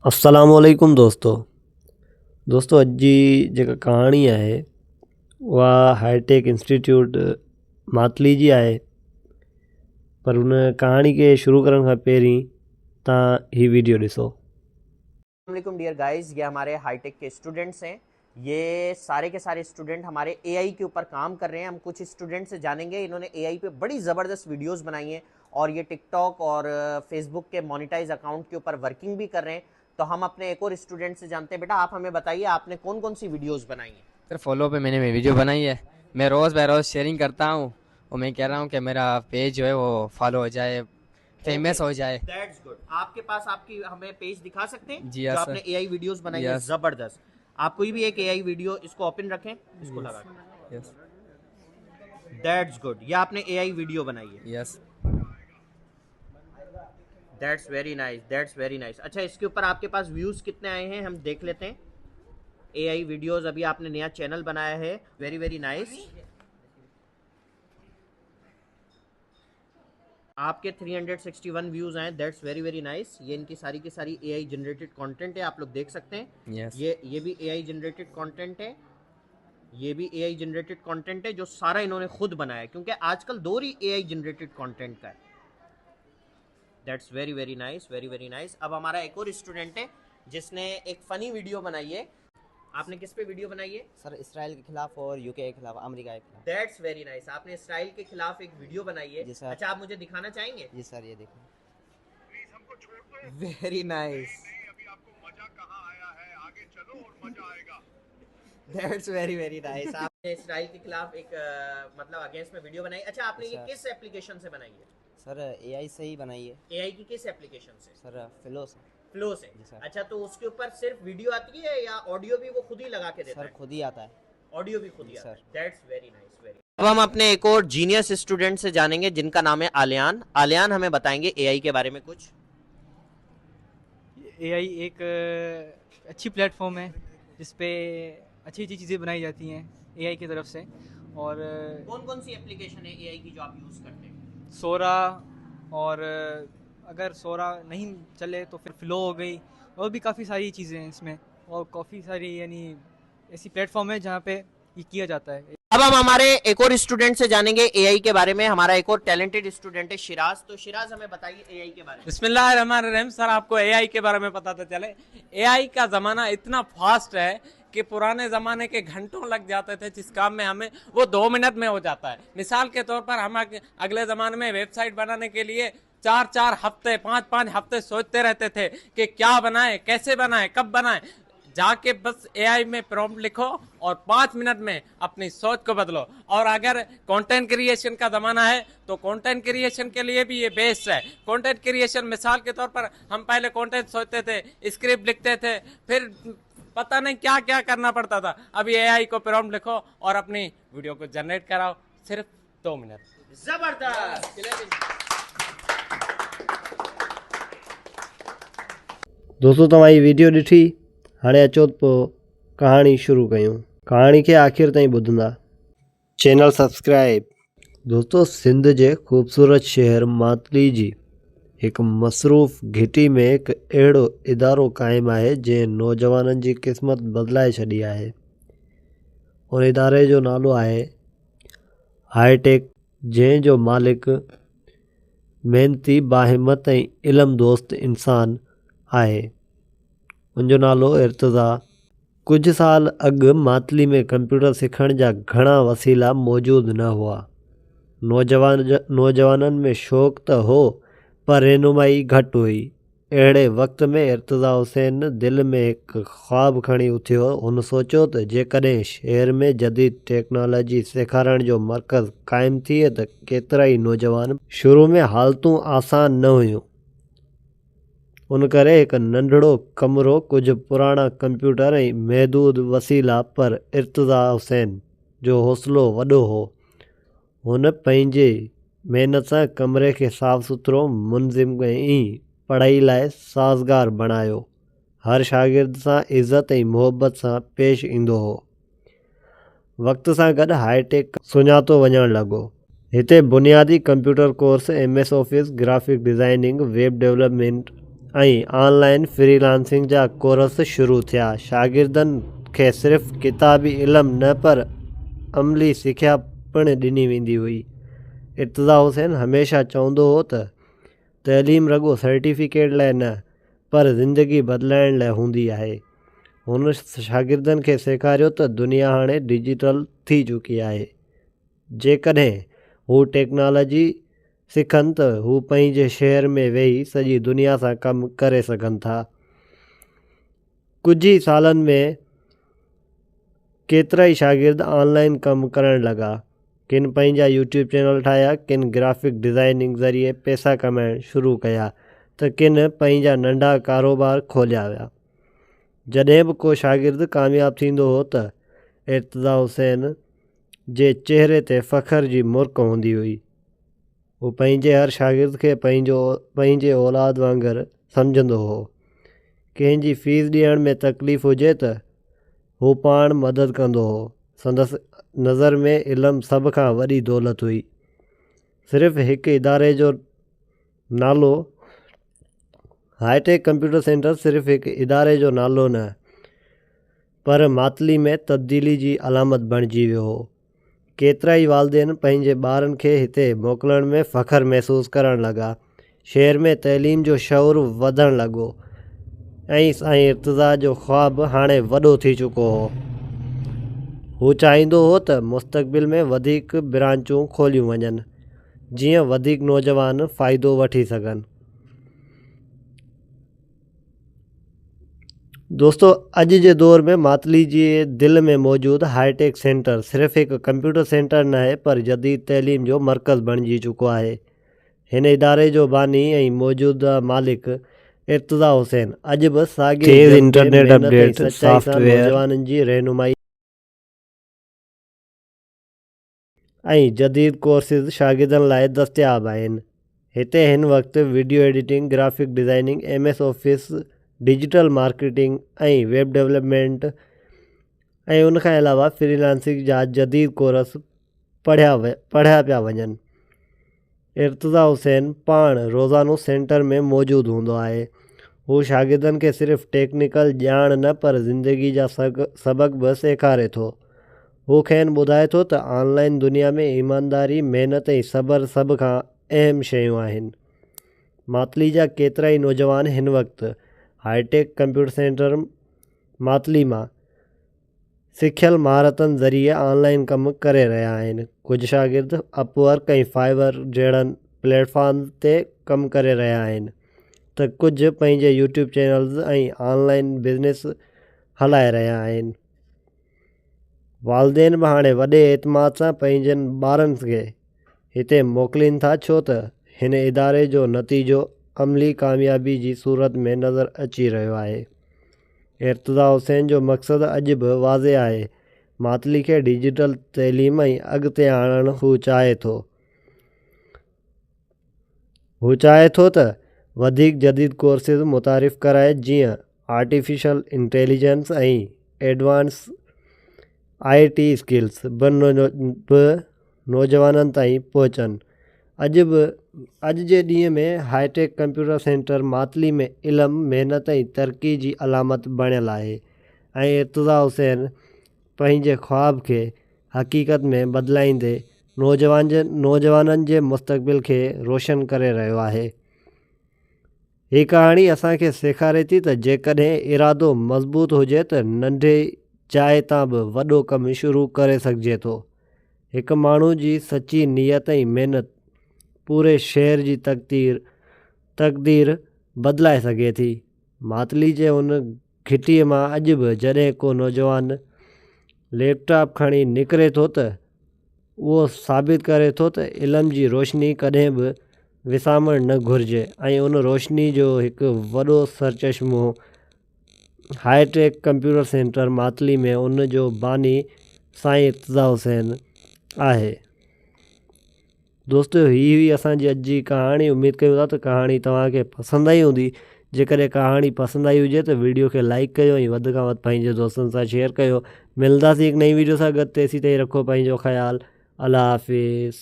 अस्सलामुअलैकुम दोस्तों अॼु जी जेका कहाणी आहे उहा हाईटेक इंस्टीट्यूट मातली जी आहे। पर उन कहाणी खे शुरू करण खां पहिरीं तव्हां ही वीडियो ॾिसो। अस्सलाम डियर गाइस, ये हमारे हाईटेक के स्टूडेंट्स हैं। ये सारे के सारे स्टूडेंट हमारे एआई के ऊपर काम कर रहे हैं। हम कुछ स्टूडेंट से जानेंगे, इन्होंने एआई पे बड़ी ज़बरदस्त वीडियोस बनाई हैं और ये टिकटॉक और फेसबुक के मोनेटाइज अकाउंट के ऊपर वर्किंग भी कर रहे हैं। तो हम अपने एक और स्टूडेंट से जानते हैं। बेटा, आप हमें बताइए आपने कौन कौन सी वीडियोज़ बनाई हैं? सर फॉलो पे मैंने वीडियो बनाई है। मैं रोज़ बाय रोज़ शेयरिंग करता हूँ और मैं कह रहा हूँ कि मेरा पेज जो है वो फॉलो हो जाए, फेमस हो जाए। That's good. आपके पास आपकी हमें पेज दिखा सकते हैं जी जो हाँ आपने सर। एआई वीडियोस बनाई है? यस। जबरदस्त। आप कोई भी एक एआई वीडियो इसको ओपन रखें, इसको लगा के। Yes that's good. ये आपने एआई वीडियो बनाई है। Yes. That's very nice, that's very nice. अच्छा, इसके ऊपर आपके पास व्यूज कितने आए हैं हम देख लेते हैं। एआई वीडियोस, अभी आपने नया चैनल बनाया है। Very very nice. आपके 361 व्यूज आए। That's very very nice. ये इनकी सारी की सारी एआई जनरेटेड कंटेंट है, आप लोग देख सकते हैं। यस। ये भी एआई जनरेटेड कंटेंट है। ये भी एआई जनरेटेड कंटेंट है जो सारा इन्होंने खुद बनाया है, क्योंकि आजकल दौर ही एआई जनरेटेड कंटेंट का है। That's very very nice, very very nice. अब हमारा एक और स्टूडेंट है जिसने एक फनी वीडियो बनाई है। आपने किस पे वीडियो बनाई है? सर इसराइल के खिलाफ और यूके के खिलाफ, अमेरिका के खिलाफ। That's very nice. आपने इसराइल के खिलाफ एक वीडियो बनाई है। जी सर। अच्छा, आप मुझे दिखाना चाहेंगे? जी सर, ये देखो। Very nice. That's very very nice. आपने इसराइल के खिलाफ एक मतलब अगेंस्ट में वीडियो बनाई। अच्छा, आपने ये सर। किस एप्लीकेशन से बनाई है? सर एआई से ही बनाई है। एआई की किस एप्लीकेशन से? सर फ्लो से। फ्लो से। जी सर। अच्छा, तो उसके ऊपर सिर्फ वीडियो आती है या ऑडियो भी वो खुद ही लगा के देता सर है? खुद ही आता है। ऑडियो भी खुद ही जी आता है। Sir. That's very nice, very. अब हम अपने एक और जीनियस स्टूडेंट से जानेंगे जिनका नाम है आलियान। आलियान हमें बताएंगे एआई के बारे में कुछ। एआई एक अच्छी प्लेटफॉर्म है जिस पे अच्छी अच्छी चीज़ें बनाई जाती हैं एआई की तरफ से। और कौन कौन सी एप्लीकेशन है एआई की जो आप यूज करते हैं? सोरा, और अगर सोरा नहीं चले तो फिर फ्लो हो गई, और भी काफ़ी सारी चीज़ें हैं इसमें, और काफ़ी सारी यानी ऐसी प्लेटफॉर्म है जहाँ पे ये किया जाता है। अब हम हमारे एक और स्टूडेंट से जानेंगे एआई के बारे में। हमारा एक और टैलेंटेड स्टूडेंट है शिराज। तो शिराज, हमें बताइए एआई के बारे में। बिस्मिल्लाहिर्रहमानिर्रहीम। सर, आपको एआई के बारे में पता तो चले। एआई का ज़माना इतना फास्ट है कि पुराने ज़माने के घंटों लग जाते थे जिस काम में हमें, वो 2 मिनट में हो जाता है। मिसाल के तौर पर हम अगले ज़माने में वेबसाइट बनाने के लिए 4-4 हफ्ते, 5-5 हफ्ते सोचते रहते थे कि क्या बनाएं, कैसे बनाएं, कब बनाएं। जाके बस एआई में प्रॉम्प्ट लिखो और 5 मिनट में अपनी सोच को बदलो। और अगर कंटेंट क्रिएशन का ज़माना है तो कंटेंट क्रिएशन के लिए भी ये बेस्ट है। कंटेंट क्रिएशन, मिसाल के तौर पर हम पहले कंटेंट सोचते थे, स्क्रिप्ट लिखते थे, फिर पता नहीं क्या क्या करना पड़ता था। अभी एआई को प्रॉम्प्ट लिखो और अपनी वीडियो को जनरेट कराओ, सिर्फ 2 मिनट। जबरदस्त। दोस्तों तव्हां ही वीडियो ॾिठी, हाणे अचो पोइ कहाणी शुरू कयूं। कहाणी खे आख़िर ताईं ॿुधंदा। Channel subscribe. दोस्तों, सिंध जे ख़ूबसूरत शहर मातली जी हिकु मसरूफ़ घिटी में हिकु अहिड़ो इदारो क़ाइमु आहे जंहिं नौजवाननि जी क़िस्मत बदिलाए छॾी आहे। उन इदारे जो नालो आहे हाईटेक, जंहिंजो मालिक महिनती, बाहिमत ऐं इल्मु दोस्त इंसान आहे। मुंहिंजो नालो इर्तज़ा। कुझु साल अॻु मातली में कंप्यूटर सिखण जा घणा वसीला मौजूदु न हुआ। नौजवाननि में शौक़ु त हो, पर रहनुमाई घटि हुई। अहिड़े वक़्त में इर्तज़ा हुसैन दिलि में हिकु ख़्वाबु खणी उथियो। हुन सोचियो त जेकॾहिं शहर में जदीद टेक्नोलॉजी सेखारण जो मर्कज़ क़ाइमु थिए त केतिरा ई नौजवान। शुरू में हालतूं आसान न हुयूं। उन करे हिकु नंढड़ो कमिरो, कुझु पुराणा कंप्यूटर ऐं महदूद वसीला, पर इर्तज़ा हुसैन जो हौसलो वॾो हो। हुन पंहिंजे महिनत सां कमरे खे साफ़ सुथिरो, मुनज़िम ऐं पढ़ाई लाइ साज़गार बणायो। हर शागिर्द सां इज़त ऐं मुहबत सां पेश ईंदो हो। वक़्त सां गॾु हाईटेक सुञातो वञणु लॻो। हिते बुनियादी computer course, MS office, graphic designing, web development, ऐं ऑनलाइन फ्रीलांसिंग जा कोर्स शुरू थिया। शागिर्दनि खे सिर्फ़ु किताबी इल्मु न पर अमली सिख्या पिणु ॾिनी वेंदी हुई। इर्तज़ा हुसैन हमेशह चवंदो हो त तइलीम रुॻो सर्टिफिकेट लाइ न पर ज़िंदगी बदिलाइण लाइ हूंदी आहे। हुन शागिर्दनि खे सेखारियो त दुनिया हाणे डिजिटल थी चुकी आहे। जेकॾहिं हू टेक्नोलॉजी सिखनि त हू पंहिंजे शहर में वेही सॼी दुनिया सां कमु करे सघनि था। कुझु ई सालनि में केतिरा ई शागिर्द ऑनलाइन कमु करणु लॻा। किन पंहिंजा यूट्यूब चैनल ठाहिया, किन ग्राफिक डिज़ाइनिंग ज़रिए पैसा कमाइण शुरू कया त किन पंहिंजा नंढा कारोबार खोलिया विया। जॾहिं बि को शागिर्द कामयाबु थींदो हो त इर्तज़ा हुसैन जे चहिरे ते फ़ख्र जी मुर्क हूंदी हुई। हू पंहिंजे हर शागिर्द खे पंहिंजे औलाद वांगुरु सम्झंदो हो। कंहिंजी फ़ीस ॾियण में तकलीफ़ हुजे त हू पाण मदद कंदो हो। संदसि नज़र में इल्मु सभ खां वॾी दौलत हुई। सिर्फ़ु हिकु इदारे जो नालो हाईटेक कंप्यूटर सेंटर सिर्फ़ु हिकु इदारे जो नालो न पर मातली में तब्दीली जी अलामत बणिजी वियो हो। केतिरा ई वालदेन पंहिंजे ॿारनि खे हिते मोकिलण में फ़ख्रु महसूसु करणु लॻा। शहर में तइलीम जो शौर वधणु लॻो ऐं साईं इर्तज़ा जो ख़्वाबु हाणे वॾो थी चुको हो। हू चाहींदो हो त मुस्तक़बिल में वधीक ब्रांचूं खोलियूं वञनि जीअं वधीक नौजवान फ़ाइदो वठी सघनि। दोस्तों, अॼु जे दौर में मातली जे दिलि में मौजूदु हाईटेक सेंटर सिर्फ़ु हिकु कंप्यूटर सेंटर न आहे पर जदीद तइलीम जो मर्कज़ बणिजी चुको आहे। हिन इदारे जो बानी ऐं मौजूदा मालिक इर्तज़ा हुसैन अॼु बि साॻिए इंटरनेट अपडेट सॉफ्टवेयर नौजवाननि जी रहनुमाई ऐं जदीद कोर्सिस शागिर्दनि लाइ दस्तियाब आहिनि। हिते हिन वक़्तु video editing, graphic designing, MS office, digital marketing ऐं वेब डेवलपमेंट ऐं उनखां अलावा फ्रीलांसिंग जा जदीद कोर्स पढ़िया पिया वञनि। इर्तज़ा हुसैन पाण रोज़ानो सेंटर में मौजूदु हूंदो आहे। हू शागिर्दनि खे सिर्फ़ु टेक्निकल ॼाण न पर ज़िंदगी जा सबक़ बि सेखारे थो। हू खेनि ॿुधाए थो त ऑनलाइन दुनिया में ईमानदारी, महिनत ऐं सब्र सभ खां अहम शयूं आहिनि। मातली जा केतिरा ई नौजवान हिन वक़्तु हाईटेक कंप्यूटर सेंटर मातली मां सिखियल महारतनि ज़रिए ऑनलाइन कमु करे रहिया आहिनि। कुझु शागिर्द अपवर्क ऐं फाइवर जहिड़नि प्लेटफॉर्म ते कमु करे रहिया आहिनि त कुझु पंहिंजे यूट्यूब चैनल्स ऐं ऑनलाइन बिज़नेस हलाए रहिया आहिनि। वालदेन बि हाणे वॾे एतमाद सां पंहिंजनि ॿारनि खे हिते मोकिलीनि था छो त हिन इदारे जो नतीजो अमली कामयाबी जी सूरत में नज़र अची रहियो आहे। इर्तज़ा हुसैन जो मक़सदु अॼु बि वाज़े आहे। मातली खे डिजिटल तइलीम ऐं अॻिते आणणु हू चाहे थो त वधीक जदीद कोर्सिस मुतारिफ़ कराए जीअं आर्टिफिशियल इंटेलिजेंस ऐं एडवांस IT स्किल्स बि नौजवाननि ताईं पहुचनि। अॼु जे ॾींहं में हाईटेक कंप्यूटर सेंटर मातली में इल्मु, महिनत ऐं तरक़ी जी अलामत बणियलु आहे ऐं इर्तज़ा हुसैन पंहिंजे ख़्वाब खे हक़ीक़त में बदिलाईंदे नौजवाननि जे मुस्तक़बिल खे रोशन करे रहियो आहे। हीअ कहाणी असांखे सेखारे थी त जेकॾहिं इरादो मज़बूत हुजे त नंढे जाइ तां बि वॾो कमु शुरू करे सघिजे थो। हिकु माण्हू जी सची नियत ऐं महिनत पूरे शहर जी तक़दीर बदिलाए सघे थी। मातली जे उन घिटीअ मां अॼु बि जॾहिं को नौजवान लैपटॉप खणी निकिरे थो त उहो साबित करे थो त इल्म जी रोशनी कॾहिं बि विसामणु न घुरिजे ऐं उन रोशनी जो हिकु वॾो सरचश्मो हाईटेक कंप्यूटर सेंटर मातली में उन जो बानी साईं इर्तज़ा हुसैन आहे। दोस्तों, हीअ हुई असांजी अॼु जी कहाणी। उमेदु कयूं था त कहाणी तव्हांखे पसंदि आई हूंदी। जेकॾहिं कहाणी पसंदि आई हुजे त वीडियो खे लाइक कयो ऐं वधि खां वधि पंहिंजे दोस्तनि सां शेयर कयो। मिलंदासीं हिकु नई वीडियो सां गॾु। तेसीं ताईं रखो पंहिंजो ख़्यालु। अल्लाह हाफ़िज़।